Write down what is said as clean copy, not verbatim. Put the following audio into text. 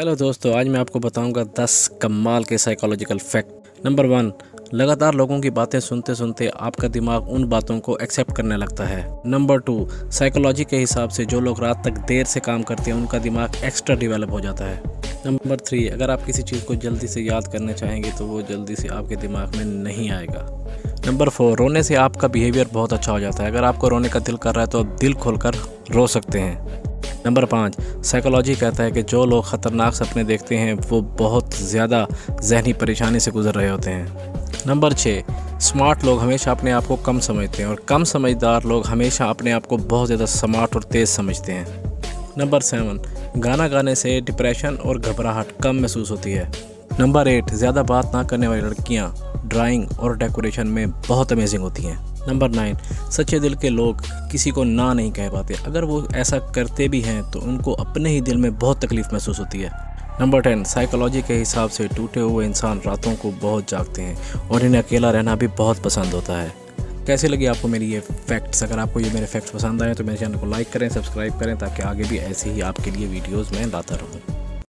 Hello दोस्तों, आज मैं आपको बताऊंगा 10 कमाल के साइकोलॉजिकल फैक्ट। नंबर 1, लगातार लोगों की बातें सुनते सुनते आपका दिमाग उन बातों को एक्सेप्ट करने लगता है। नंबर 2, साइकोलॉजी के हिसाब से जो लोग रात तक देर से काम करते हैं उनका दिमाग एक्स्ट्रा डेवलप हो जाता है। नंबर 3, अगर आप किसी चीज़ को जल्दी से याद करना चाहेंगे तो वो जल्दी से आपके दिमाग में नहीं आएगा। नंबर 4, रोने से आपका बिहेवियर बहुत अच्छा हो जाता है। अगर आपको रोने का दिल कर रहा है तो आप दिल खोलकर रो सकते हैं। नंबर 5, साइकोलॉजी कहता है कि जो लोग ख़तरनाक सपने देखते हैं वो बहुत ज़्यादा जहनी परेशानी से गुजर रहे होते हैं। नंबर 6, स्मार्ट लोग हमेशा अपने आप को कम समझते हैं और कम समझदार लोग हमेशा अपने आप को बहुत ज़्यादा स्मार्ट और तेज़ समझते हैं। नंबर 7, गाना गाने से डिप्रेशन और घबराहट कम महसूस होती है। नंबर 8, ज़्यादा बात ना करने वाली लड़कियाँ ड्राइंग और डेकोरेशन में बहुत अमेजिंग होती हैं। नंबर 9, सच्चे दिल के लोग किसी को ना नहीं कह पाते। अगर वो ऐसा करते भी हैं तो उनको अपने ही दिल में बहुत तकलीफ़ महसूस होती है। नंबर 10, साइकोलॉजी के हिसाब से टूटे हुए इंसान रातों को बहुत जागते हैं और इन्हें अकेला रहना भी बहुत पसंद होता है। कैसे लगी आपको मेरी ये फैक्ट्स? अगर आपको ये मेरे फैक्ट्स पसंद आए तो मेरे चैनल को लाइक करें, सब्सक्राइब करें ताकि आगे भी ऐसे ही आपके लिए वीडियोज़ मैं लाता रहूँ।